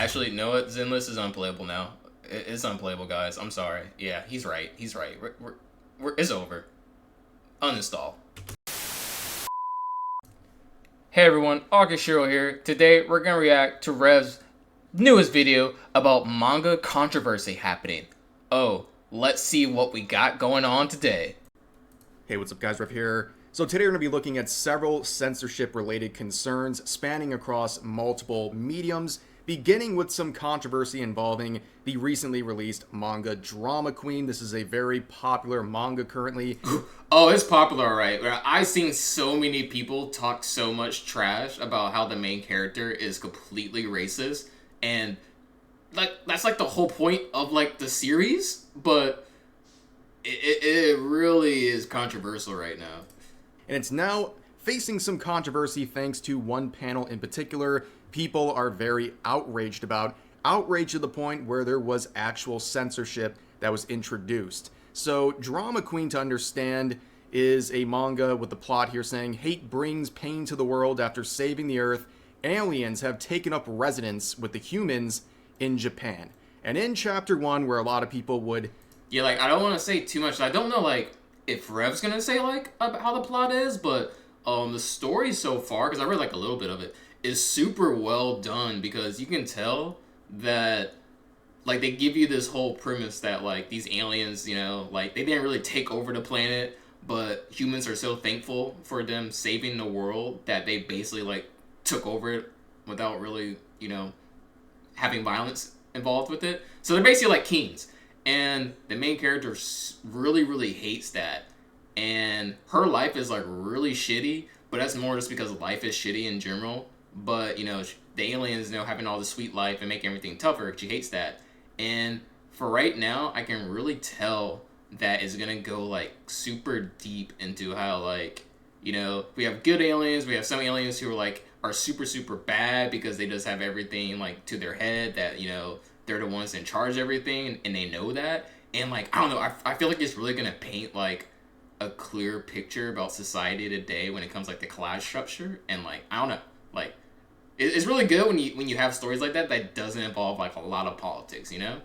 Actually, you know what? Zenless is unplayable now. It's unplayable, guys. I'm sorry. Yeah, he's right. He's right. It's over. Uninstall. Hey everyone, Augustshiro here. Today we're gonna react to Rev's newest video about manga controversy happening. Oh, let's see what we got going on today. Hey, what's up guys, Rev here. So today we're going to be looking at several censorship-related concerns spanning across multiple mediums, beginning with some controversy involving the recently released manga Drama Queen. This is a very popular manga currently. Oh, it's popular, right? I've seen so many people talk so much trash about how the main character is completely racist, and that's like the whole point of like the series, but it really is controversial right now. And it's now facing some controversy thanks to one panel in particular people are very outraged about. Outraged to the point where there was actual censorship that was introduced. So Drama Queen, to understand, is a manga with the plot here saying, hate brings pain to the world after saving the earth. Aliens have taken up residence with the humans in Japan. And in chapter 1, where a lot of people would... Yeah, like, I don't want to say too much. I don't know, like, if Rev's gonna say, like, how the plot is, but the story so far, because I read, like, a little bit of it, is super well done, because you can tell that, like, they give you this whole premise that, like, these aliens, you know, like, they didn't really take over the planet, but humans are so thankful for them saving the world that they basically, like, took over it without really, you know, having violence involved with it. So they're basically like kings. And the main character really, really hates that. And her life is, like, really shitty, but that's more just because life is shitty in general. But, you know, the aliens, you know, having all the sweet life and making everything tougher, she hates that. And for right now, I can really tell that it's going to go, like, super deep into how, like, you know, we have good aliens, we have some aliens who are, like, are super, super bad because they just have everything, like, to their head that, you know, they're the ones in charge of everything, and they know that. And, like, I don't know, I feel like it's really going to paint, like, a clear picture about society today when it comes, like, the class structure. And, like, I don't know, like, it's really good when you have stories like that doesn't involve, like, a lot of politics, you know?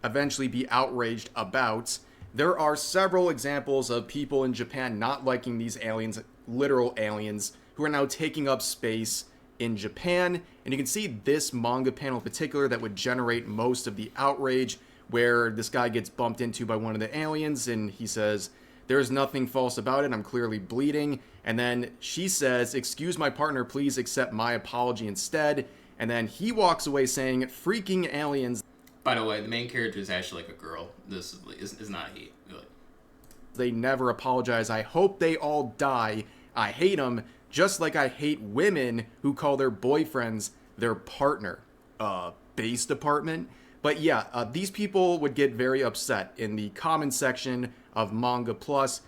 Eventually be outraged about. There are several examples of people in Japan not liking these aliens, literal aliens, who are now taking up space in Japan, and you can see this manga panel in particular that would generate most of the outrage, where this guy gets bumped into by one of the aliens, and he says, "There's nothing false about it, I'm clearly bleeding," and then she says, "Excuse my partner, please accept my apology instead," and then he walks away saying, "Freaking aliens." By the way, the main character is actually, like, a girl. This is not he. Really. They never apologize. I hope they all die. I hate them. Just like I hate women who call their boyfriends their partner. Base department? But yeah, these people would get very upset in the comment section of Manga Plus,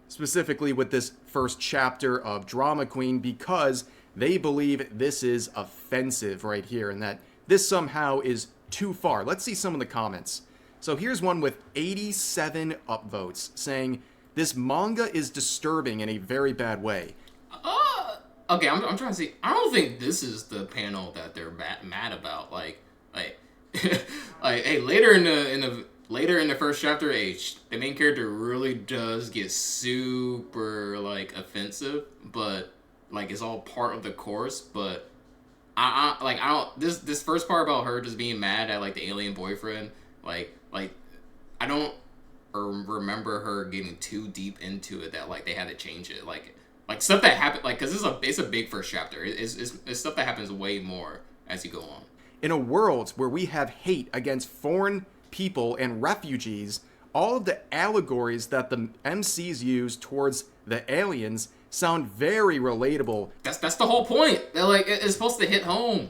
specifically with this first chapter of Drama Queen, because they believe this is offensive right here and that this somehow is too far. Let's see some of the comments. So here's one with 87 upvotes saying, "This manga is disturbing in a very bad way." Okay, I'm trying to see. I don't think this is the panel that they're mad about. Like, hey, later in the first chapter, the main character really does get super, like, offensive, but, like, it's all part of the course. But I don't. This first part about her just being mad at, like, the alien boyfriend, like I don't remember her getting too deep into it that, like, they had to change it, like stuff that happened, like, because it's a big first chapter. It's stuff that happens way more as you go on. In a world where we have hate against foreign people and refugees, all of the allegories that the MCs use towards the aliens sound very relatable. That's the whole point. They're like, it's supposed to hit home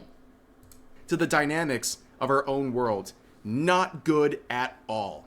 to the dynamics of our own world. Not good at all.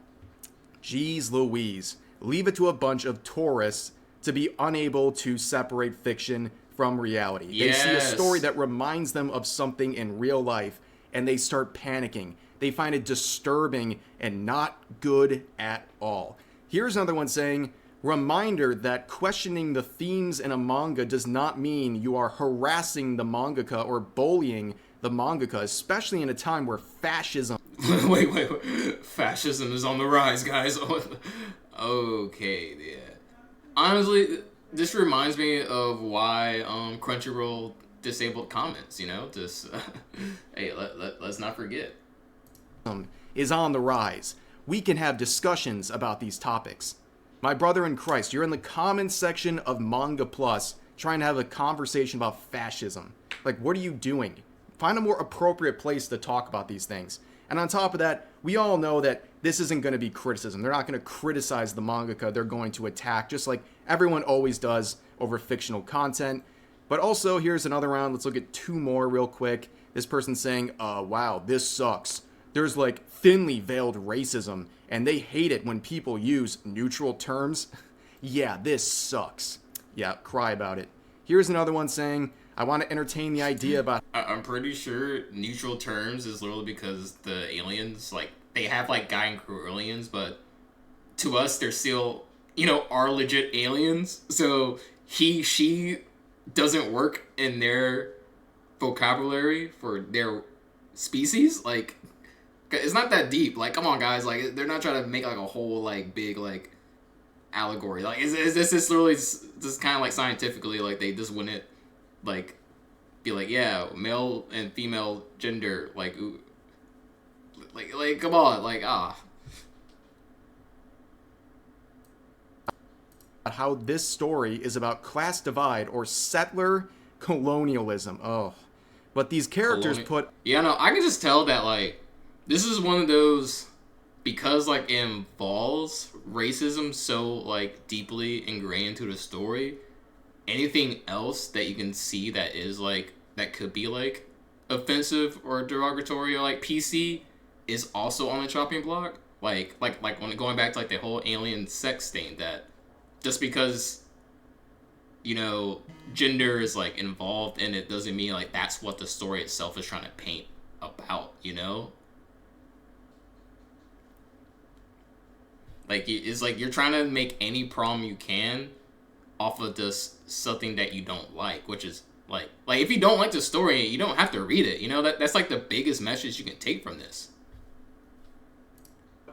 Jeez Louise. Leave it to a bunch of tourists to be unable to separate fiction from reality. Yes. They see a story that reminds them of something in real life, and they start panicking. They find it disturbing and not good at all. Here's another one saying, Reminder that questioning the themes in a manga does not mean you are harassing the mangaka or bullying the mangaka, especially in a time where fascism. Wait. Fascism is on the rise, guys. Okay, yeah. Honestly, this reminds me of why Crunchyroll disabled comments, you know? Just, hey, let's not forget. Is on the rise. We can have discussions about these topics. My brother in Christ, you're in the comments section of Manga Plus trying to have a conversation about fascism. Like, what are you doing? Find a more appropriate place to talk about these things. And on top of that, we all know that this isn't going to be criticism. They're not going to criticize the mangaka. They're going to attack, just like everyone always does over fictional content. But also, here's another round. Let's look at two more real quick. This person's saying, wow, this sucks. There's like thinly veiled racism, and they hate it when people use neutral terms. Yeah, this sucks. Yeah, cry about it. Here's another one saying, I want to entertain the idea about... I'm pretty sure neutral terms is literally because the aliens, like, they have, like, guy and crew aliens, but to us, they're still, you know, are legit aliens. So she doesn't work in their vocabulary for their species. Like, it's not that deep. Like, come on, guys. Like, they're not trying to make, like, a whole, like, big, like, allegory. Like, is this literally just kind of, like, scientifically, like, they just wouldn't, like, be like, yeah, male and female gender, like, ooh, like, come on, like, how this story is about class divide or settler colonialism. Oh, but these characters put... Yeah, no, I can just tell that, like, this is one of those, because, like, it involves racism so, like, deeply ingrained into the story, anything else that you can see that is, like, that could be, like, offensive or derogatory or, like, PC is also on the chopping block. Like when going back to, like, the whole alien sex thing, that just because, you know, gender is, like, involved in it doesn't mean, like, that's what the story itself is trying to paint about, you know? Like, it's like you're trying to make any problem you can off of just something that you don't like, which is, like if you don't like the story, you don't have to read it, you know? That's, like, the biggest message you can take from this.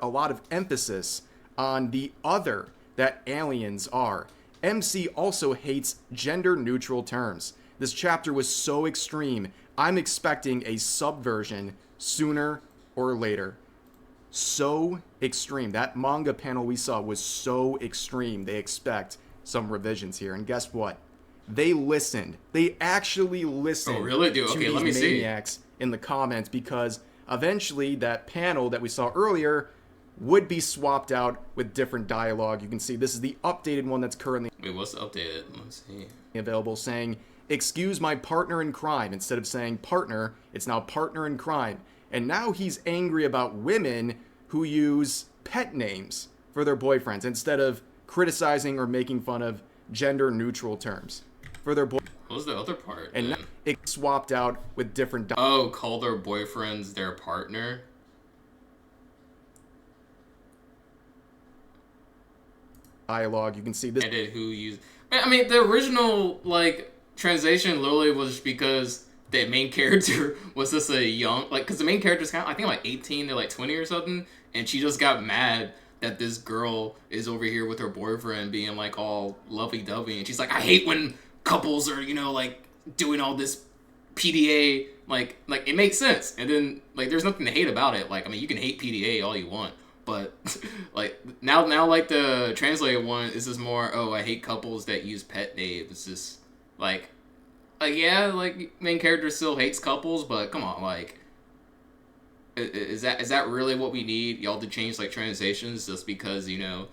A lot of emphasis on the other that aliens are. MC also hates gender-neutral terms. This chapter was so extreme, I'm expecting a subversion sooner or later. So extreme. That manga panel we saw was so extreme. They expect some revisions here. And guess what? They listened. They actually listened. Oh, really? Dude, okay, let me see. Maniacs in the comments, because eventually that panel that we saw earlier would be swapped out with different dialogue. You can see this is the updated one that's currently... Wait, what's the updated? Let's see. ...available, saying, excuse my partner in crime. Instead of saying partner, it's now partner in crime. And now he's angry about women who use pet names for their boyfriends instead of criticizing or making fun of gender-neutral terms for their boy. What was the other part? And now it swapped out with different... call their boyfriends their partner? Dialogue. You can see this. Edit who used... I mean, the original, like, translation literally was because the main character was just a young... Like, because the main character's kind of, I think, like, 18 to, like, 20 or something, and she just got mad that this girl is over here with her boyfriend being, like, all lovey-dovey, and she's like, I hate when couples are, you know, like, doing all this PDA, like, it makes sense, and then, like, there's nothing to hate about it. Like, I mean, you can hate PDA all you want, but, like, now, like, the translated one is just more, oh, I hate couples that use pet names. It's just, like, yeah, like, main character still hates couples, but come on, like, is that really what we need? Y'all to change, like, translations just because, you know,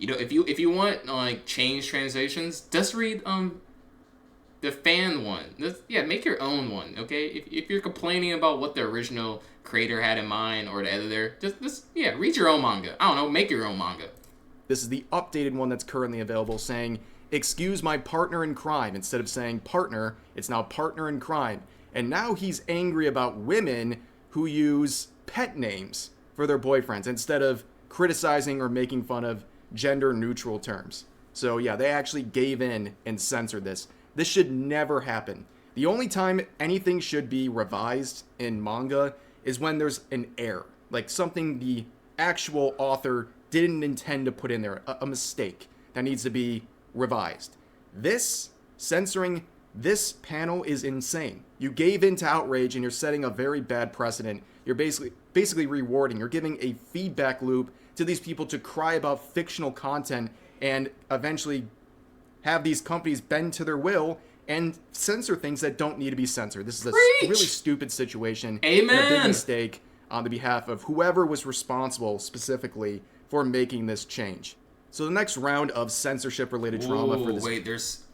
if you want, like, change translations, just read, the fan one. Yeah, make your own one, okay? If you're complaining about what the original creator had in mind or the editor, just yeah, read your own manga. I don't know, make your own manga. This is the updated one that's currently available, saying, excuse my partner in crime. Instead of saying partner, it's now partner in crime. And now he's angry about women who use pet names for their boyfriends instead of criticizing or making fun of gender neutral terms. So yeah, they actually gave in and censored this. This should never happen. The only time anything should be revised in manga is when there's an error, like something the actual author didn't intend to put in there, a mistake that needs to be revised. This, censoring this panel is insane. You gave in to outrage and you're setting a very bad precedent. You're basically rewarding, you're giving a feedback loop to these people to cry about fictional content and eventually have these companies bend to their will and censor things that don't need to be censored. This is a really stupid situation. Amen. And a big mistake on the behalf of whoever was responsible specifically for making this change. So the next round of censorship-related drama for this... Wait, there's...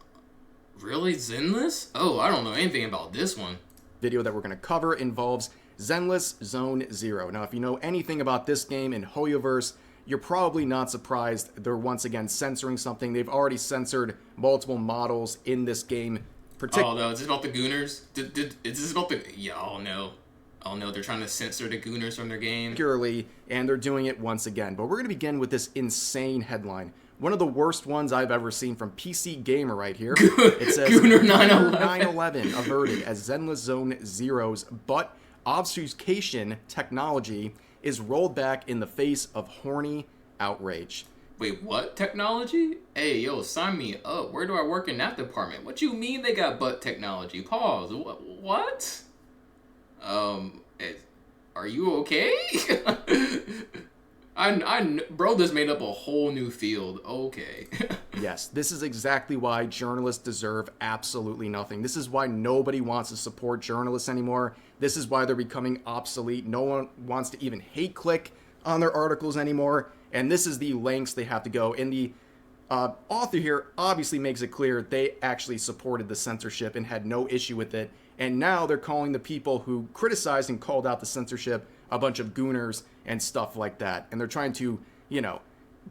Really? Zenless? Oh, I don't know anything about this one. Video that we're going to cover involves Zenless Zone Zero. Now, if you know anything about this game in Hoyoverse, you're probably not surprised they're once again censoring something. They've already censored multiple models in this game. Oh no, is this about the Gooners? Is this about the... Yeah, oh no, they're trying to censor the Gooners from their game. Particularly, and they're doing it once again. But we're going to begin with this insane headline. One of the worst ones I've ever seen from PC Gamer right here. It says, Gooner 911. 911 averted as Zenless Zone Zero's butt obfuscation technology is rolled back in the face of horny outrage. Wait, what technology? Hey, yo, sign me up. Where do I work in that department? What you mean they got butt technology? Pause. What? Are you okay? Bro, this made up a whole new field. Okay. Yes, this is exactly why journalists deserve absolutely nothing. This is why nobody wants to support journalists anymore. This is why they're becoming obsolete. No one wants to even hate click on their articles anymore. And this is the lengths they have to go. And the author here obviously makes it clear they actually supported the censorship and had no issue with it. And now they're calling the people who criticized and called out the censorship a bunch of gooners and stuff like that. And they're trying to,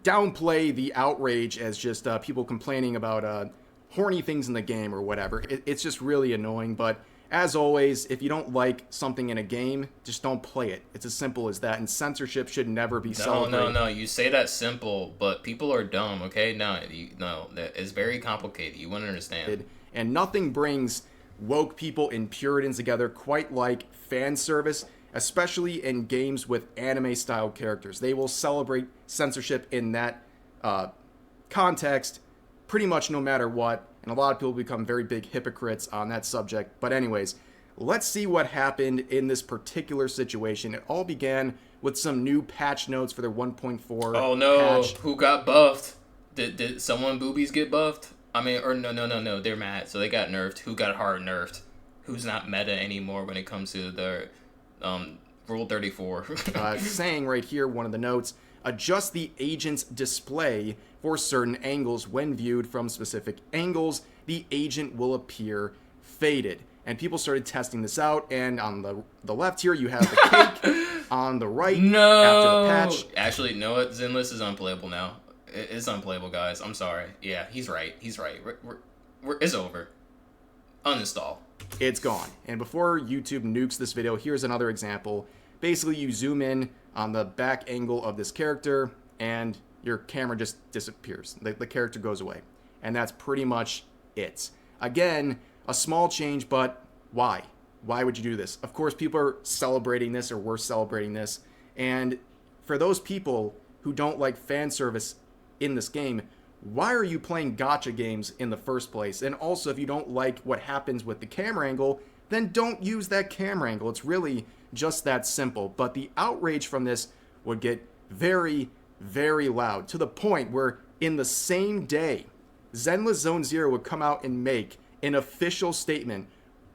downplay the outrage as just people complaining about horny things in the game or whatever. It's just really annoying. But as always, if you don't like something in a game, just don't play it. It's as simple as that. And censorship should never be celebrated. No. You say that simple, but people are dumb, okay? No, it's very complicated. You wouldn't understand. And nothing brings woke people and Puritans together quite like fan service, especially in games with anime-style characters. They will celebrate censorship in that context pretty much no matter what, and a lot of people become very big hypocrites on that subject. But anyways, let's see what happened in this particular situation. It all began with some new patch notes for their 1.4 Oh no, patch. Who got buffed? Did someone boobies get buffed? I mean, or no, they're mad, so they got nerfed. Who got hard nerfed? Who's not meta anymore when it comes to the Rule 34? Saying right here, one of the notes, adjust the agent's display for certain angles. When viewed from specific angles, the agent will appear faded. And people started testing this out, and on the left here, you have the cake. On the right, after the patch. Actually, no, Zenless is unplayable now. It's unplayable, guys. I'm sorry. Yeah, he's right. It's over. Uninstall. It's gone. And before YouTube nukes this video, here's another example. Basically, you zoom in on the back angle of this character, and your camera just disappears. The character goes away. And that's pretty much it. Again, a small change, but why? Why would you do this? Of course, people are celebrating this, or we're celebrating this. And for those people who don't like fan service in this game, why are you playing gacha games in the first place? And also, if you don't like what happens with the camera angle, then don't use that camera angle. It's really just that simple. But the outrage from this would get very, very loud, to the point where in the same day, Zenless Zone Zero would come out and make an official statement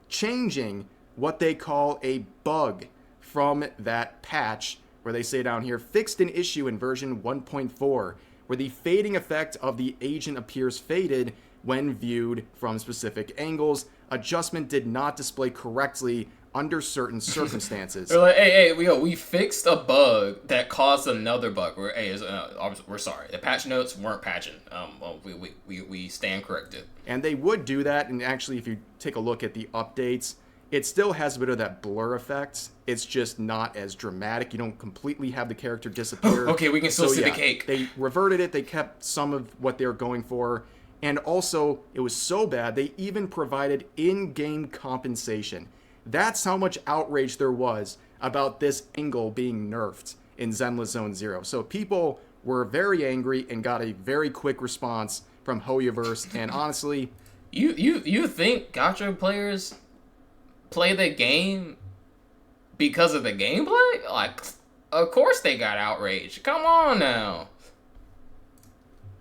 changing what they call a bug from that patch, where they say down here, fixed an issue in version 1.4, where the fading effect of the agent appears faded when viewed from specific angles. Adjustment did not display correctly under certain circumstances. They're like, hey, we fixed a bug that caused another bug. We're sorry. The patch notes weren't patching. We stand corrected. And they would do that, and actually, if you take a look at the updates, it still has a bit of that blur effect. It's just not as dramatic. You don't completely have the character disappear. Okay, we can still see the cake. They reverted it. They kept some of what they were going for. And also, it was so bad, they even provided in-game compensation. That's how much outrage there was about this angle being nerfed in Zenless Zone Zero. So people were very angry and got a very quick response from Hoyoverse. And honestly, you think gacha players play the game because of the gameplay? Like, of course they got outraged. Come on now.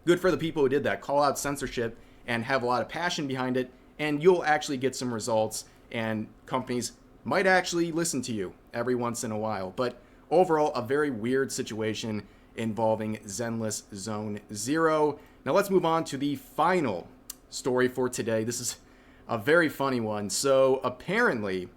Good for the people who did that. Call out censorship and have a lot of passion behind it, and you'll actually get some results, and companies might actually listen to you every once in a while. But overall, a very weird situation involving Zenless Zone Zero. Now let's move on to the final story for today. This is a very funny one. So apparently,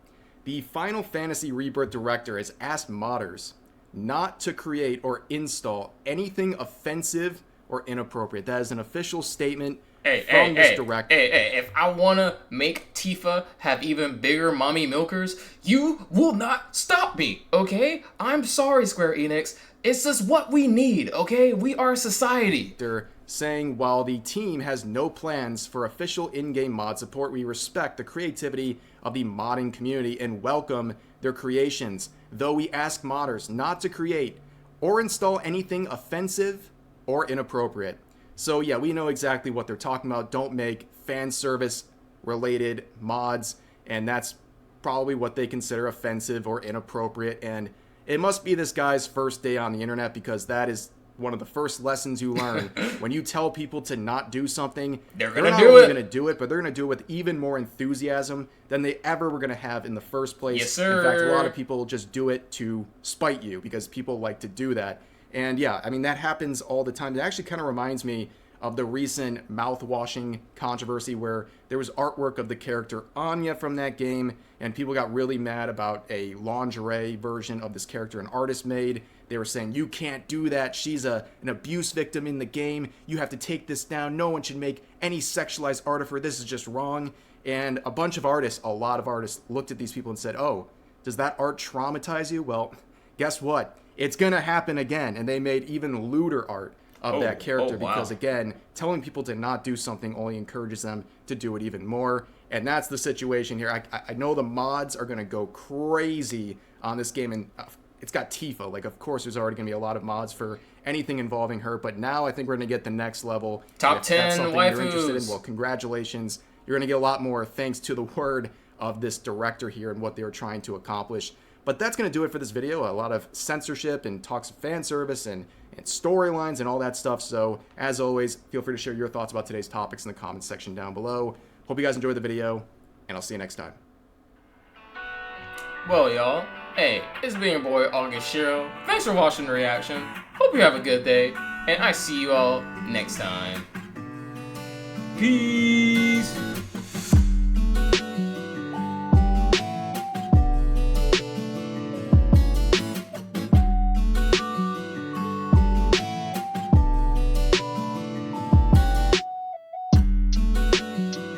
the Final Fantasy Rebirth director has asked modders not to create or install anything offensive or inappropriate. That is an official statement from this director. If I wanna make Tifa have even bigger mommy milkers, you will not stop me, okay? I'm sorry, Square Enix. It's just what we need, okay? We are society. They're saying while the team has no plans for official in-game mod support, we respect the creativity of the modding community and welcome their creations, though we ask modders not to create or install anything offensive or inappropriate. So yeah, we know exactly what they're talking about. Don't make fan service related mods, and that's probably what they consider offensive or inappropriate. And it must be this guy's first day on the internet, because that is one of the first lessons you learn. When you tell people to not do something, they're not only going to do it, but they're going to do it with even more enthusiasm than they ever were going to have in the first place. Yes, sir. In fact, a lot of people just do it to spite you, because people like to do that. And yeah, I mean, that happens all the time. It actually kind of reminds me of the recent mouth-washing controversy where there was artwork of the character Anya from that game, and people got really mad about a lingerie version of this character an artist made. They were saying, you can't do that. She's an abuse victim in the game. You have to take this down. No one should make any sexualized art of her. This is just wrong. And a bunch of artists, a lot of artists, looked at these people and said, oh, does that art traumatize you? Well, guess what? It's going to happen again. And they made even lewder art of that character because, again, telling people to not do something only encourages them to do it even more. And that's the situation here. I know the mods are going to go crazy on this game, and it's got Tifa. Like, of course, there's already going to be a lot of mods for anything involving her, but now I think we're going to get the next level. Top 10 that's something waifus. You're interested in, well, congratulations. You're going to get a lot more thanks to the word of this director here and what they were trying to accomplish. But that's going to do it for this video. A lot of censorship and talks of fan service and storylines and all that stuff. So, as always, feel free to share your thoughts about today's topics in the comments section down below. Hope you guys enjoyed the video, and I'll see you next time. Well, y'all, hey, it's been your boy, August Shiro. Thanks for watching the reaction. Hope you have a good day, and I see you all next time. Peace!